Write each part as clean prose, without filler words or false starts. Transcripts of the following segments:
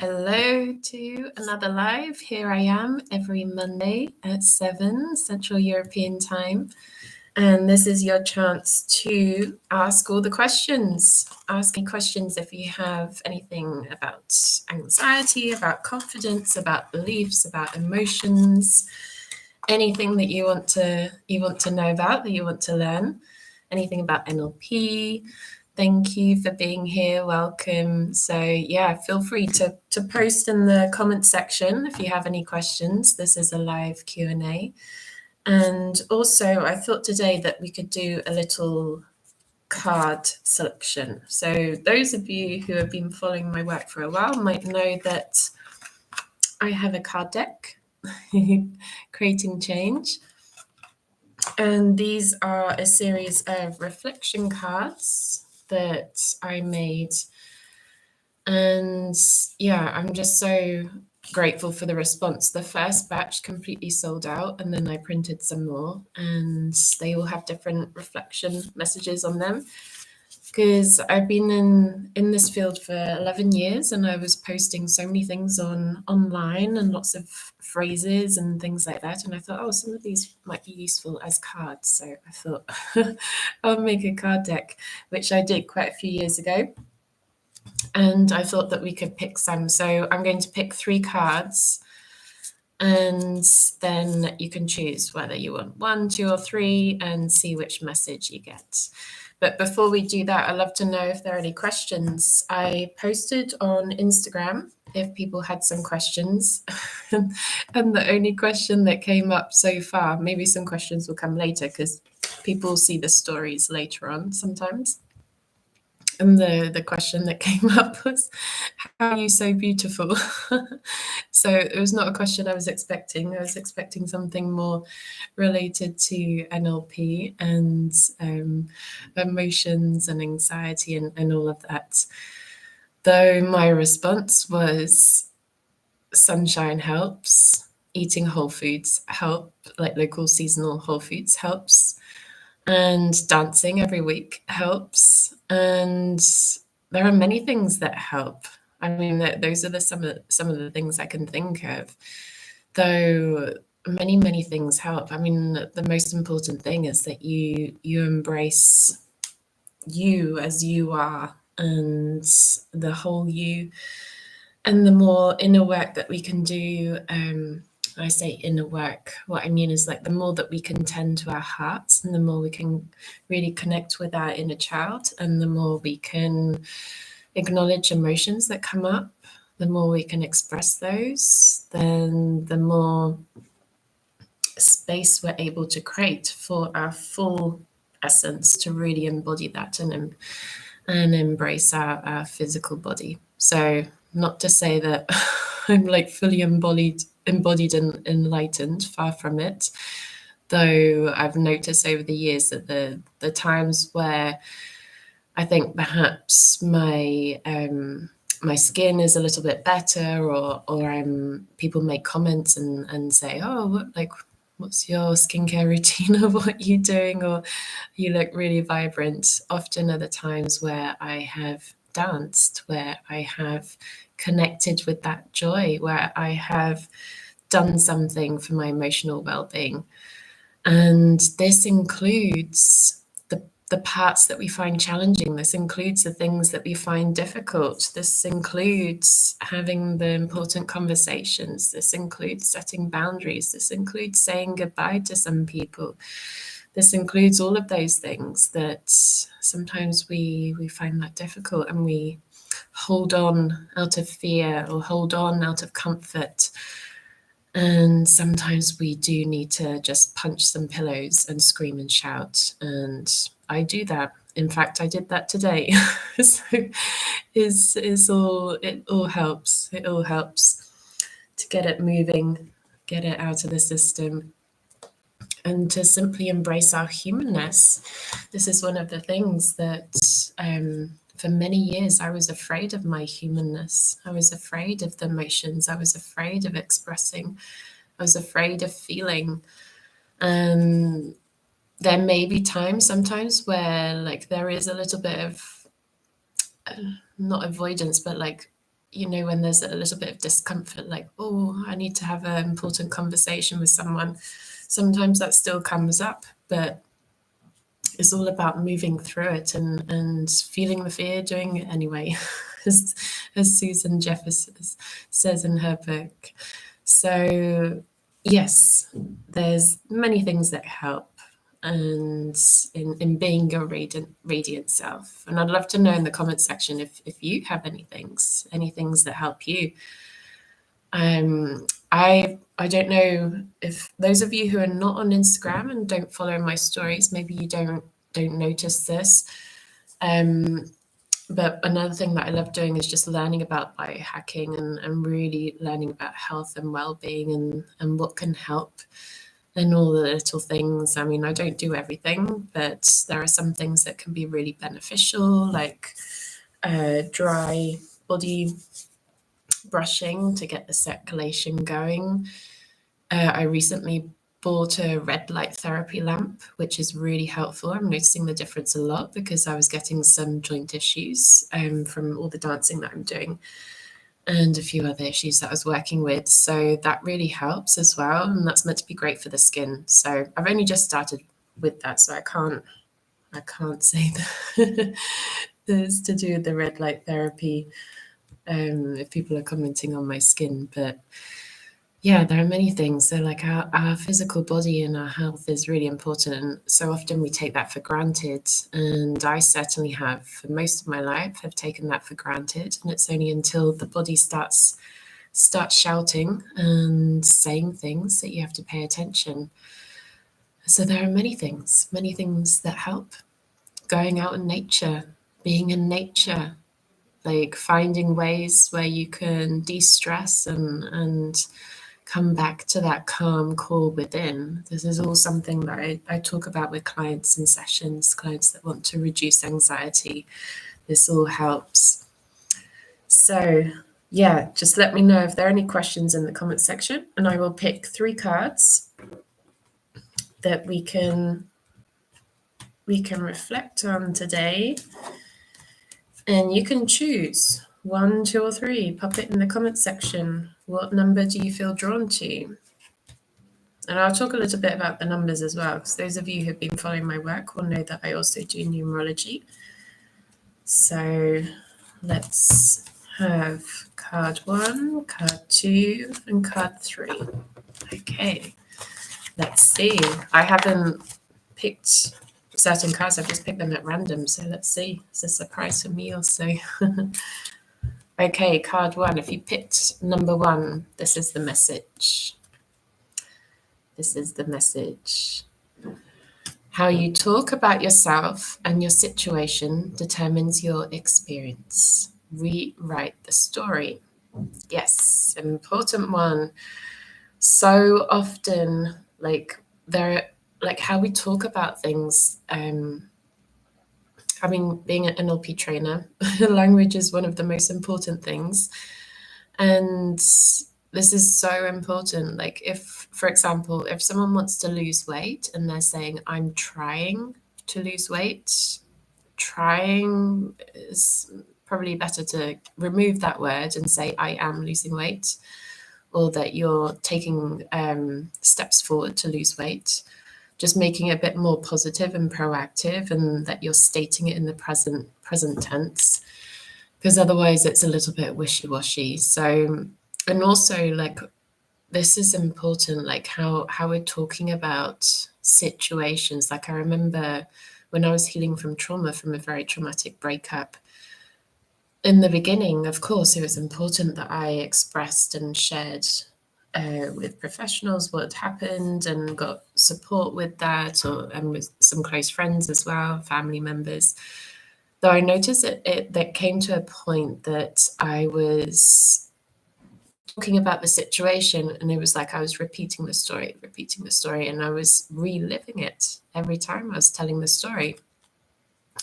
hello to another live. Here I am every Monday at 7 Central European Time. And this is your chance to ask all the questions. Ask any questions if you have anything about anxiety, about confidence, about beliefs, about emotions, anything that you want to know about, that you want to learn, anything about NLP. Thank you for being here. Welcome. So yeah, feel free to post in the comment section if you have any questions. This is a live Q&A. And also I thought today that we could do a little card selection. So those of you who have been following my work for a while might know that I have a card deck, Creating Change. And these are a series of reflection cards that I made. And yeah, I'm just so grateful for the response. The first batch completely sold out, and then I printed some more, and they all have different reflection messages on them. Because I've been in this field for 11 years, and I was posting so many things online and lots of phrases and things like that. And I thought, oh, some of these might be useful as cards. So I thought I'll make a card deck, which I did quite a few years ago. And I thought that we could pick some. So I'm going to pick 3 cards, and then you can choose whether you want 1, 2, or 3 and see which message you get. But before we do that, I'd love to know if there are any questions. I posted on Instagram if people had some questions. And the only question that came up so far, maybe some questions will come later because people see the stories later on sometimes. And the question that came up was, how are you so beautiful? So it was not a question I was expecting. I was expecting something more related to NLP and emotions and anxiety and all of that. Though my response was, sunshine helps, eating whole foods help, like local seasonal whole foods helps, and dancing every week helps. And there are many things that help. I mean, those are some of the things I can think of, though many things help. I mean, the most important thing is that you embrace you as you are, and the whole you. And the more inner work that we can do, I say inner work, what I mean is like the more that we can tend to our hearts, and the more we can really connect with our inner child, and the more we can acknowledge emotions that come up, the more we can express those, then the more space we're able to create for our full essence to really embody that and embrace our physical body. So not to say that I'm like fully embodied and enlightened, far from it. Though I've noticed over the years that the times where I think perhaps my skin is a little bit better, or people make comments and say, oh, what's your skincare routine, or what are you doing, or you look really vibrant, often are the times where I have danced, where I have connected with that joy, where I have done something for my emotional well-being. And this includes the parts that we find challenging. This includes the things that we find difficult. This includes having the important conversations. This includes setting boundaries. This includes saying goodbye to some people. This includes all of those things that sometimes we find that difficult, and we hold on out of fear or hold on out of comfort. And sometimes we do need to just punch some pillows and scream and shout. And I do that. In fact, I did that today. So it all helps. It all helps to get it moving, get it out of the system, and to simply embrace our humanness. This is one of the things that for many years I was afraid of my humanness. I was afraid of the emotions. I was afraid of expressing. I was afraid of feeling. There may be times sometimes where like there is a little bit of not avoidance, but like when there's a little bit of discomfort, like, oh, I need to have an important conversation with someone, sometimes that still comes up, but it's all about moving through it and feeling the fear, doing it anyway, as Susan Jefferson says in her book. So, yes, there's many things that help, and in being your radiant self. And I'd love to know in the comments section if you have any things that help you. I don't know if those of you who are not on Instagram and don't follow my stories, maybe you don't notice this. But another thing that I love doing is just learning about biohacking and really learning about health and well-being and what can help and all the little things. I mean, I don't do everything, but there are some things that can be really beneficial, like dry body brushing to get the circulation going. I recently bought a red light therapy lamp, which is really helpful. I'm noticing the difference a lot because I was getting some joint issues from all the dancing that I'm doing and a few other issues that I was working with. So that really helps as well. And that's meant to be great for the skin. So I've only just started with that, so I can't say that it's to do with the red light therapy if people are commenting on my skin. But yeah, there are many things. So like our physical body and our health is really important. And so often we take that for granted. And I certainly have, for most of my life, have taken that for granted. And it's only until the body starts shouting and saying things that you have to pay attention. So there are many things that help. Going out in nature, being in nature, like finding ways where you can de-stress and come back to that calm core within. This is all something that I talk about with clients in sessions, clients that want to reduce anxiety. This all helps. So yeah, just let me know if there are any questions in the comment section, and I will pick 3 cards that we can reflect on today. And you can choose 1, 2, or 3. Pop it in the comment section. What number do you feel drawn to? And I'll talk a little bit about the numbers as well, because those of you who've been following my work will know that I also do numerology. So let's have card 1, card 2, and card 3. Okay, let's see. I haven't picked certain cards, I've just picked them at random. So let's see. It's a surprise for me also. Okay, card 1. If you picked number 1, this is the message. This is the message. How you talk about yourself and your situation determines your experience. Rewrite the story. Yes, an important one. So often, like how we talk about things. I mean, being an NLP trainer, language is one of the most important things. And this is so important. Like if, for example, if someone wants to lose weight and they're saying, I'm trying to lose weight, trying is probably better to remove that word and say, I am losing weight, or that you're taking steps forward to lose weight. Just making it a bit more positive and proactive, and that you're stating it in the present tense, because otherwise it's a little bit wishy-washy. So, and also like this is important, like how we're talking about situations. Like I remember when I was healing from trauma, from a very traumatic breakup, in the beginning, of course, it was important that I expressed and shared with professionals what happened and got support with that, and with some close friends as well, family members. Though I noticed that came to a point that I was talking about the situation and it was like I was repeating the story, and I was reliving it every time I was telling the story.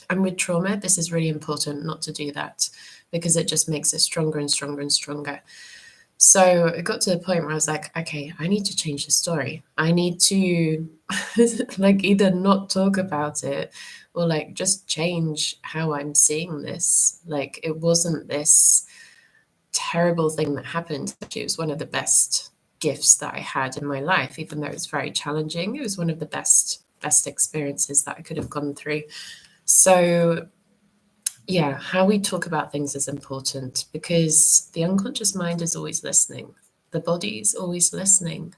And with trauma, this is really important not to do that, because it just makes it stronger and stronger and stronger. So it got to the point where I was like, okay, I need to change the story. I need to like either not talk about it or like just change how I'm seeing this. Like it wasn't this terrible thing that happened. Actually, it was one of the best gifts that I had in my life, even though it was very challenging. It was one of the best experiences that I could have gone through. So yeah, how we talk about things is important, because the unconscious mind is always listening. The body is always listening.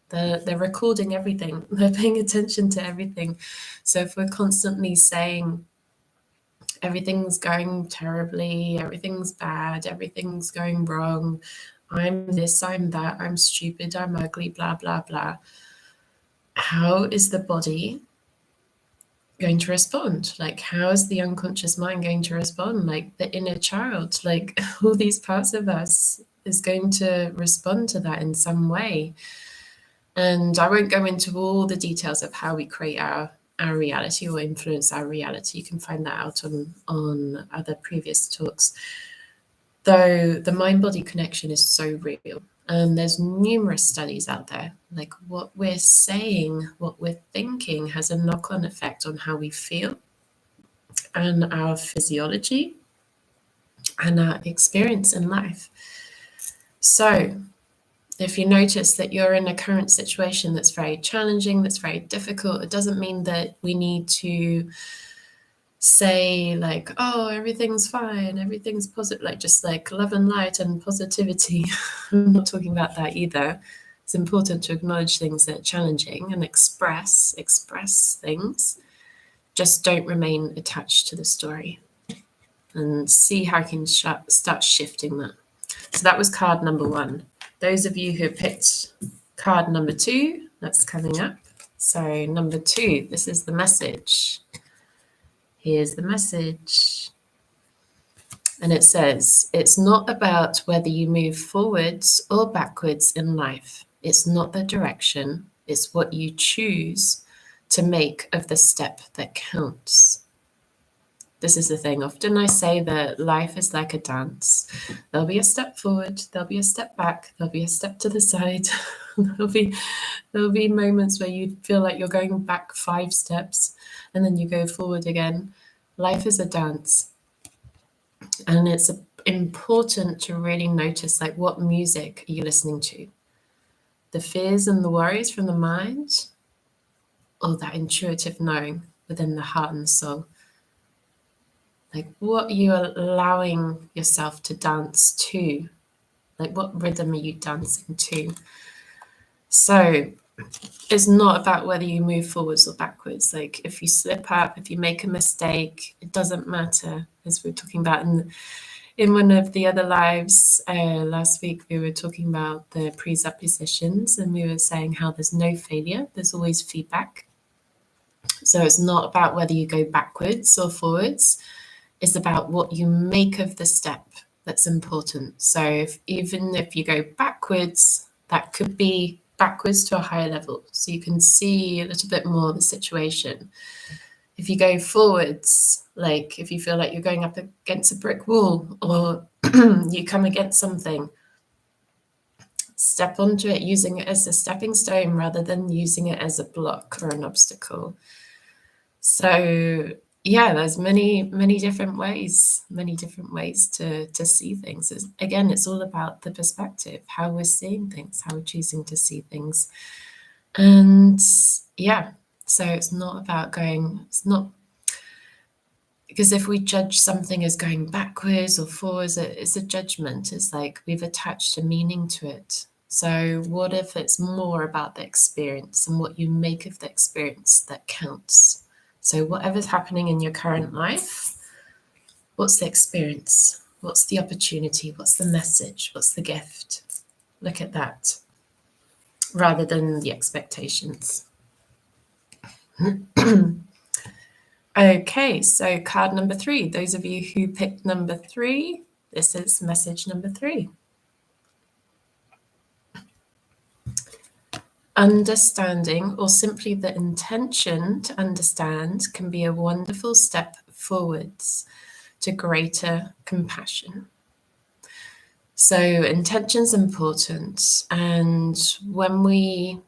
They're recording everything. They're paying attention to everything. So if we're constantly saying everything's going terribly, everything's bad, everything's going wrong, I'm this, I'm that, I'm stupid, I'm ugly, blah, blah, blah, how is the body going to respond? Like, how is the unconscious mind going to respond? Like, the inner child, like all these parts of us is going to respond to that in some way. And I won't go into all the details of how we create our reality or influence our reality. You can find that out on other previous talks. Though the mind-body connection is so real. And there's numerous studies out there, like what we're saying, what we're thinking has a knock-on effect on how we feel and our physiology and our experience in life. So if you notice that you're in a current situation that's very challenging, that's very difficult, it doesn't mean that we need to say like, oh, everything's fine, everything's positive, like just like love and light and positivity. I'm not talking about that either. It's important to acknowledge things that are challenging and express things. Just don't remain attached to the story, and see how you can start shifting that. So that was card number 1. Those of you who picked card number 2, that's coming up. So number 2, this is the message. Here's the message. And it says, it's not about whether you move forwards or backwards in life. It's not the direction. It's what you choose to make of the step that counts. This is the thing. Often I say that life is like a dance. There'll be a step forward, there'll be a step back, there'll be a step to the side. there'll be moments where you feel like you're going back 5 steps and then you go forward again. Life is a dance. And it's important to really notice, like, what music are you listening to? The fears and the worries from the mind, or that intuitive knowing within the heart and the soul? Like, what are you allowing yourself to dance to? Like, what rhythm are you dancing to? So it's not about whether you move forwards or backwards. Like, if you slip up, if you make a mistake, it doesn't matter. As we were talking about in one of the other lives last week, we were talking about the presuppositions, and we were saying how there's no failure, there's always feedback. So it's not about whether you go backwards or forwards. It's about what you make of the step that's important. So even if you go backwards, that could be backwards to a higher level, so you can see a little bit more of the situation. If you go forwards, like if you feel like you're going up against a brick wall, or you come against something, step onto it using it as a stepping stone rather than using it as a block or an obstacle. So yeah, there's many different ways to see things. Again, it's all about the perspective, how we're seeing things, how we're choosing to see things. And yeah, so it's not about it's not, because if we judge something as going backwards or forwards, it's a judgment. It's like we've attached a meaning to it. So what if it's more about the experience and what you make of the experience that counts? So whatever's happening in your current life, what's the experience? What's the opportunity? What's the message? What's the gift? Look at that, rather than the expectations. Okay, so card number 3. Those of you who picked number 3, this is message number 3. Understanding, or simply the intention to understand, can be a wonderful step forwards to greater compassion. So intention's important, and when we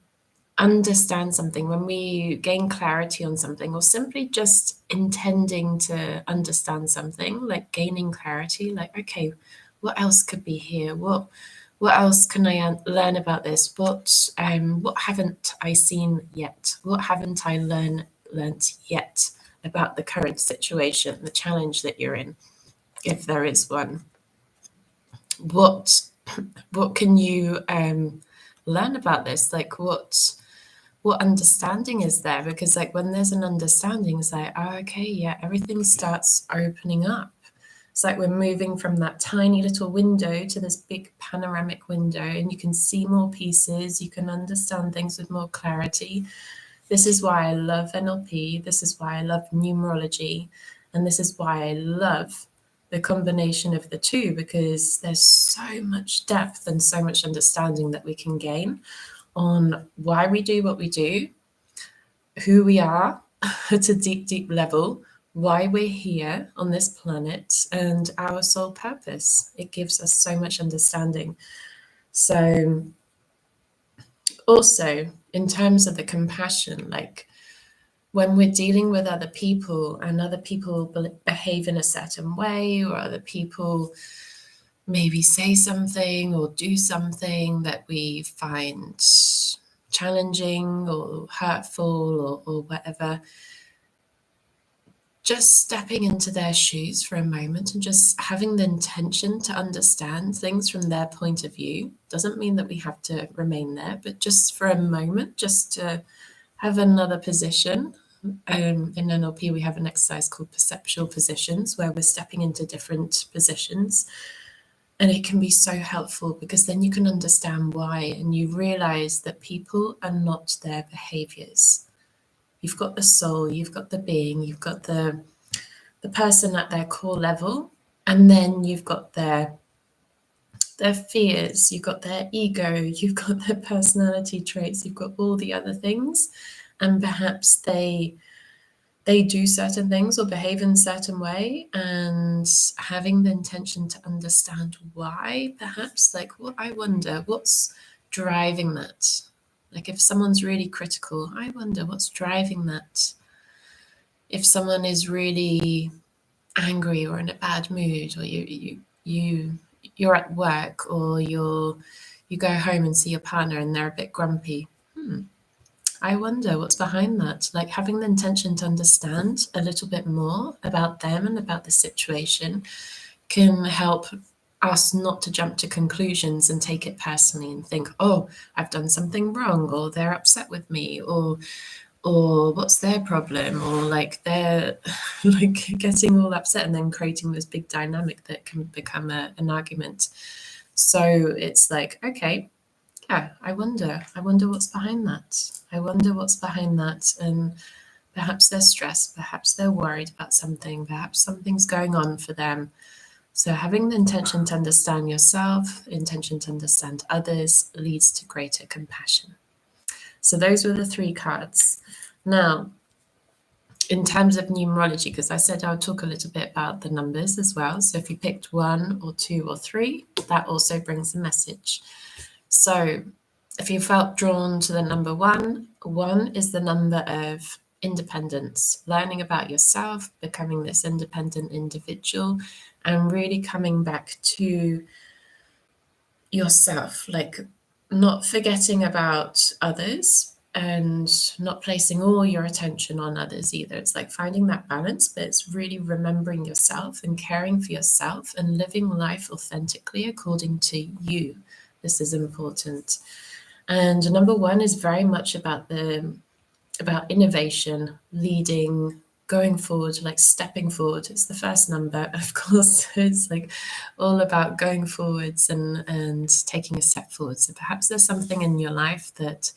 understand something, when we gain clarity on something, or simply just intending to understand something, like gaining clarity, like, okay, what else could be here? What else can I learn about this? What haven't I seen yet? What haven't I learnt yet about the current situation, the challenge that you're in, if there is one? What can you learn about this? Like what understanding is there? Because like when there's an understanding, it's like, oh, okay, yeah, everything starts opening up. It's like we're moving from that tiny little window to this big panoramic window, and you can see more pieces, you can understand things with more clarity. This is why I love NLP, this is why I love numerology, and this is why I love the combination of the two, because there's so much depth and so much understanding that we can gain on why we do what we do, who we are at a deep, deep level, why we're here on this planet, and our sole purpose. It gives us so much understanding. So also in terms of the compassion, like when we're dealing with other people and other people behave in a certain way, or other people maybe say something or do something that we find challenging or hurtful or whatever, just stepping into their shoes for a moment and just having the intention to understand things from their point of view doesn't mean that we have to remain there, but just for a moment, just to have another position. In NLP, we have an exercise called perceptual positions, where we're stepping into different positions. And it can be so helpful because then you can understand why, and you realize that people are not their behaviors. You've got the soul, you've got the being, you've got the person at their core level, and then you've got their fears, you've got their ego, you've got their personality traits, you've got all the other things, and perhaps they do certain things or behave in a certain way, and having the intention to understand why, perhaps, like, what I wonder, what's driving that? Like if someone's really critical, I wonder what's driving that. If someone is really angry or in a bad mood, or you're at work, or you go home and see your partner and they're a bit grumpy, I wonder what's behind that. Like having the intention to understand a little bit more about them and about the situation can help us not to jump to conclusions and take it personally and think, oh, I've done something wrong, or they're upset with me, or what's their problem, or like they're like getting all upset and then creating this big dynamic that can become an argument. So it's like, okay, yeah, I wonder what's behind that. I wonder what's behind that. And perhaps they're stressed, perhaps they're worried about something, perhaps something's going on for them. So having the intention to understand yourself, intention to understand others, leads to greater compassion. So those were the 3 cards. Now, in terms of numerology, because I said I'll talk a little bit about the numbers as well. So if you picked 1 or 2 or 3, that also brings a message. So if you felt drawn to the number 1, 1 is the number of independence, learning about yourself, becoming this independent individual, and really coming back to yourself, like not forgetting about others and not placing all your attention on others either. It's like finding that balance, but it's really remembering yourself and caring for yourself and living life authentically according to you. This is important. And number 1 is very much about innovation, leading, going forward, like stepping forward. It's the first number, of course. It's like all about going forwards and taking a step forward. So perhaps there's something in your life that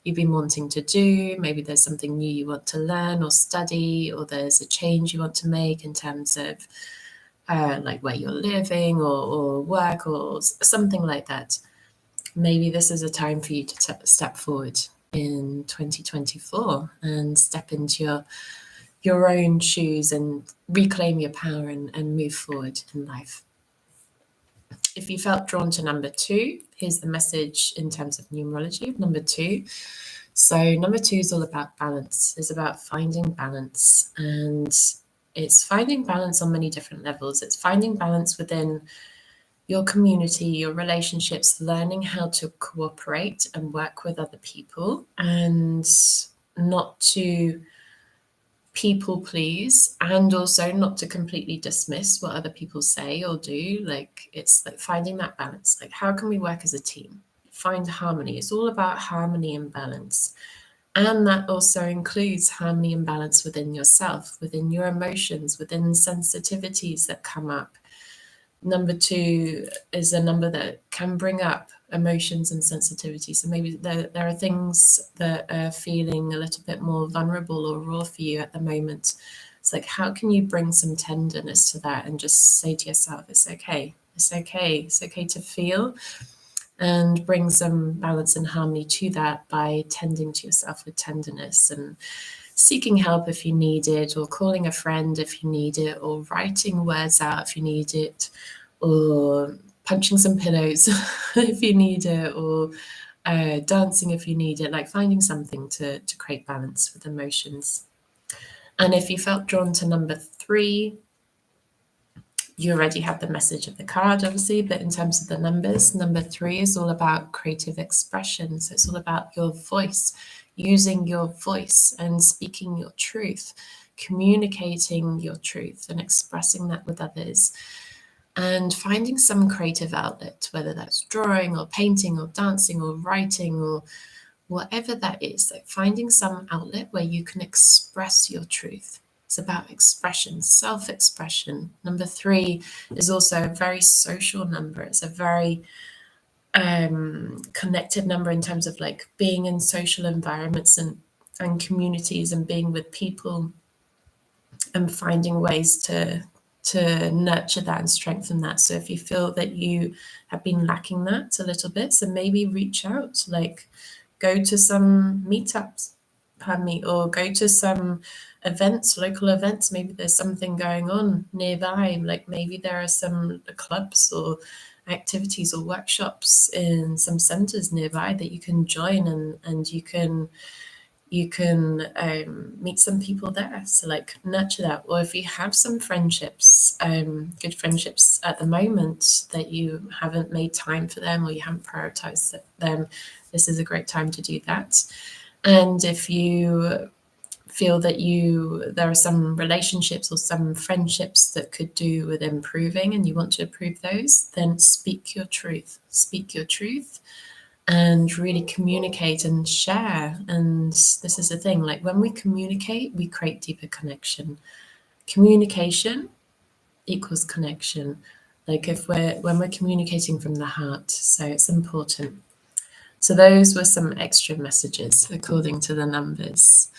you've been wanting to do. Maybe there's something new you want to learn or study, or there's a change you want to make in terms of like where you're living or work or something like that. Maybe this is a time for you to step forward in 2024 and step into your own shoes and reclaim your power and move forward in life. If you felt drawn to number 2, here's the message in terms of numerology of number 2. So number 2 is all about balance. It's about finding balance, and it's finding balance on many different levels. It's finding balance within your community, your relationships, learning how to cooperate and work with other people and not to people please, and also not to completely dismiss what other people say or do. Like, it's like finding that balance. Like, how can we work as a team? Find harmony. It's all about harmony and balance. And that also includes harmony and balance within yourself, within your emotions, within sensitivities that come up. Number 2 is a number that can bring up emotions and sensitivity. So maybe there are things that are feeling a little bit more vulnerable or raw for you at the moment. It's like, how can you bring some tenderness to that and just say to yourself, it's okay, it's okay, it's okay to feel, and bring some balance and harmony to that by tending to yourself with tenderness and seeking help if you need it, or calling a friend if you need it, or writing words out if you need it, or punching some pillows if you need it, or dancing if you need it, like finding something to create balance with emotions. And if you felt drawn to number 3, you already have the message of the card, obviously, but in terms of the numbers, number 3 is all about creative expression. So it's all about your voice, using your voice and speaking your truth, communicating your truth and expressing that with others, and finding some creative outlet, whether that's drawing or painting or dancing or writing or whatever that is, like finding some outlet where you can express your truth. It's about expression, self-expression. Number 3 is also a very social number. It's a very connected number in terms of like being in social environments and communities and being with people and finding ways to nurture that and strengthen that. So if you feel that you have been lacking that a little bit, so maybe reach out, like go to some meetups, or go to some events, local events. Maybe there's something going on nearby, like maybe there are some clubs or activities or workshops in some centers nearby that you can join, and you can meet some people there. So like nurture that. Or if you have some friendships, good friendships at the moment that you haven't made time for them or you haven't prioritized them, this is a great time to do that. And if you feel that there are some relationships or some friendships that could do with improving and you want to improve those, then speak your truth. Speak your truth and really communicate and share. And this is the thing, like when we communicate, we create deeper connection. Communication equals connection. Like when we're communicating from the heart, so it's important. So those were some extra messages according to the numbers.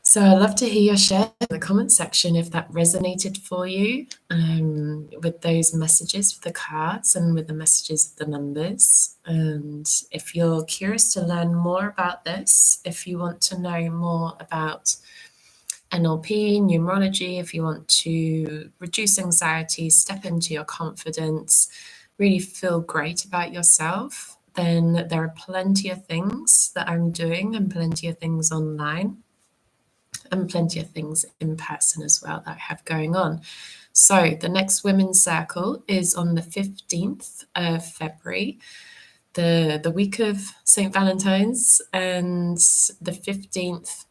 So I'd love to hear your share in the comment section if that resonated for you, with those messages, with the cards and with the messages of the numbers. And if you're curious to learn more about this, if you want to know more about NLP, numerology, if you want to reduce anxiety, step into your confidence, really feel great about yourself, then there are plenty of things that I'm doing and plenty of things online and plenty of things in person as well that I have going on. So the next Women's Circle is on the 15th of February, the week of St. Valentine's, and the 15th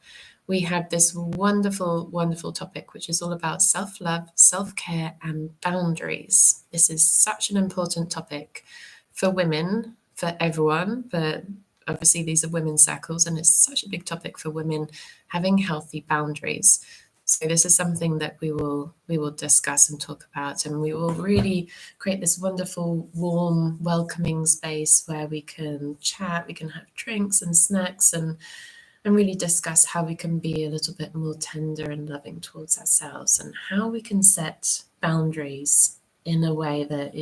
we have this wonderful, wonderful topic, which is all about self-love, self-care, and boundaries. This is such an important topic for women, for everyone, but obviously these are women's circles, and it's such a big topic for women, having healthy boundaries. So this is something that we will discuss and talk about, and we will really create this wonderful, warm, welcoming space where we can chat, we can have drinks and snacks, and really discuss how we can be a little bit more tender and loving towards ourselves, and how we can set boundaries in a way that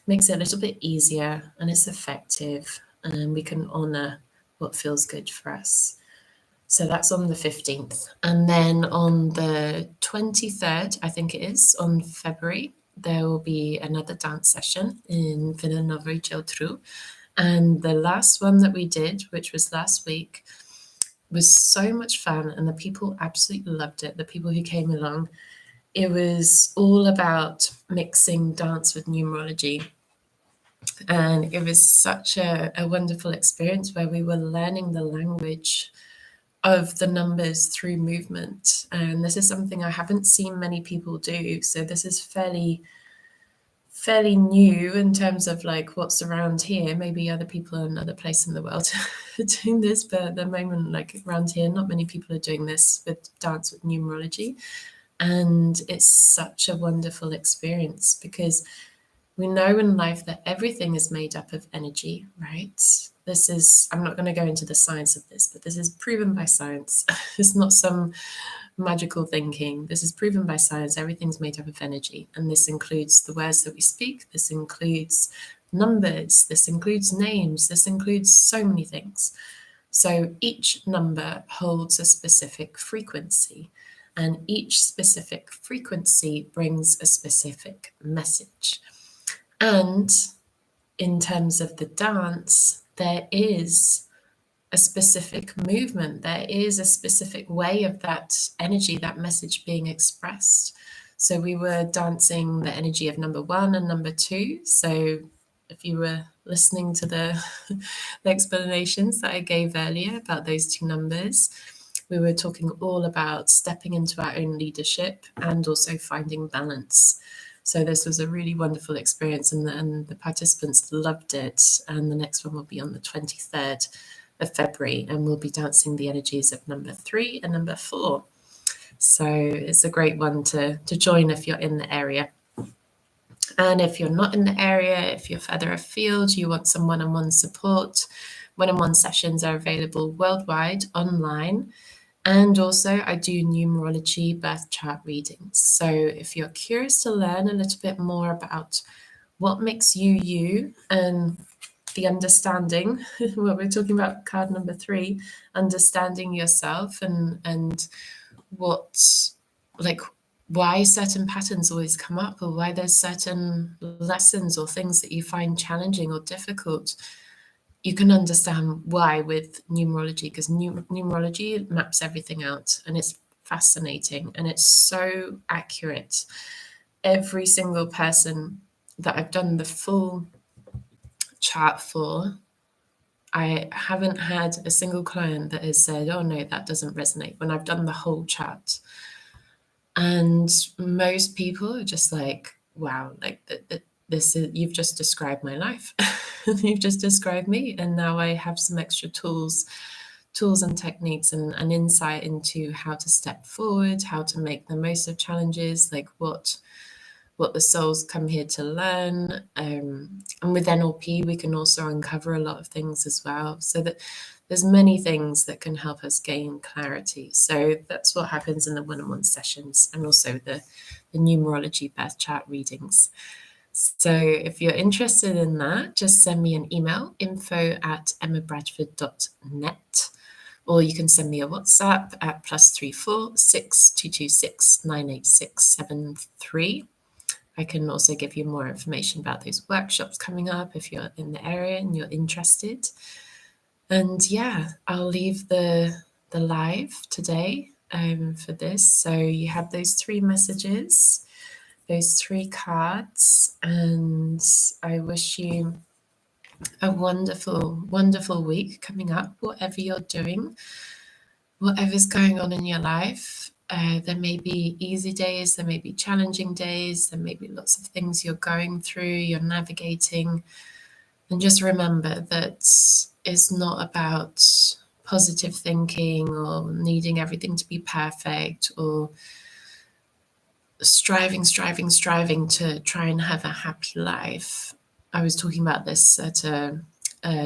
makes it a little bit easier and it's effective, and we can honor what feels good for us. So that's on the 15th. And then on the 23rd, I think it is, on February, there will be another dance session in Villa Nova i Geltrú. And the last one that we did, which was last week, was so much fun, and the people absolutely loved it. The people who came along, it was all about mixing dance with numerology. And it was such a wonderful experience where we were learning the language of the numbers through movement. And this is something I haven't seen many people do. So this is fairly new in terms of like what's around here. Maybe other people in other places in the world are doing this, but at the moment, like around here, not many people are doing this with dance with numerology. And it's such a wonderful experience because we know in life that everything is made up of energy, right? This is, I'm not going to go into the science of this, but this is proven by science. It's not some magical thinking. This is proven by science. Everything's made up of energy. And this includes the words that we speak. This includes numbers. This includes names. This includes so many things. So each number holds a specific frequency, and each specific frequency brings a specific message. And in terms of the dance, there is a specific movement, there is a specific way of that energy, that message being expressed. So we were dancing the energy of number 1 and number 2. So if you were listening to the explanations that I gave earlier about those two numbers, we were talking all about stepping into our own leadership and also finding balance. So this was a really wonderful experience, and the participants loved it. And the next one will be on the 23rd of February, and we'll be dancing the energies of number 3 and number 4. So it's a great one to join if you're in the area. And if you're not in the area, if you're further afield, you want some one-on-one support, one-on-one sessions are available worldwide online. And also I do numerology birth chart readings. So if you're curious to learn a little bit more about what makes you you and the understanding, what we're talking about card number 3, understanding yourself and what, like, why certain patterns always come up, or why there's certain lessons or things that you find challenging or difficult, you can understand why with numerology, because numerology maps everything out, and it's fascinating and it's so accurate. Every single person that I've done the full chart for, I haven't had a single client that has said, oh no, that doesn't resonate, when I've done the whole chart. And most people are just like, wow, like this is, you've just described my life. You've just described me, and now I have some extra tools and techniques and insight into how to step forward, how to make the most of challenges, like what the souls come here to learn. And with NLP, we can also uncover a lot of things as well, so that there's many things that can help us gain clarity. So that's what happens in the one-on-one sessions, and also the numerology birth chart readings. So if you're interested in that, just send me an email, info@emmabradford.net, or you can send me a WhatsApp at +34 6226 98673. I can also give you more information about those workshops coming up if you're in the area and you're interested. And yeah, I'll leave the live today for this. So you have those 3 messages, those 3 cards, and I wish you a wonderful, wonderful week coming up, whatever you're doing, whatever's going on in your life. There may be easy days, there may be challenging days, there may be lots of things you're going through, you're navigating. And just remember that it's not about positive thinking or needing everything to be perfect, or striving to try and have a happy life. I was talking about this at a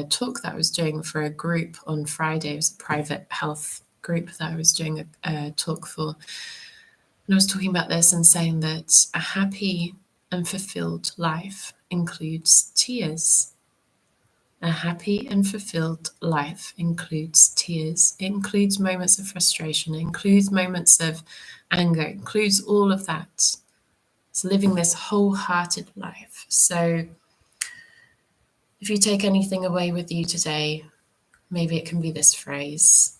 talk that I was doing for a group on Friday. It was a private health group that I was doing a talk for. And I was talking about this and saying that a happy and fulfilled life includes tears. A happy and fulfilled life includes tears. It includes moments of frustration. It includes moments of anger. It includes all of that. It's living this wholehearted life. So if you take anything away with you today, maybe it can be this phrase,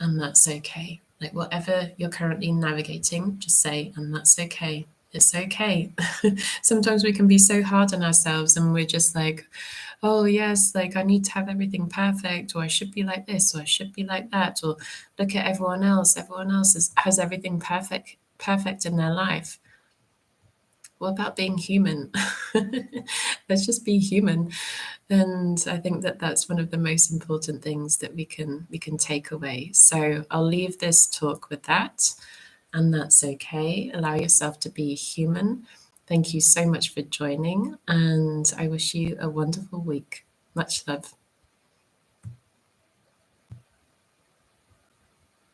and that's okay. Like whatever you're currently navigating, just say, and that's okay. It's okay. Sometimes we can be so hard on ourselves and we're just like, oh, yes, like I need to have everything perfect, or I should be like this, or I should be like that, or look at everyone else. Everyone else has everything perfect in their life. What about being human? Let's just be human. And I think that that's one of the most important things that we can take away. So I'll leave this talk with that, and that's okay. Allow yourself to be human. Thank you so much for joining, and I wish you a wonderful week. Much love.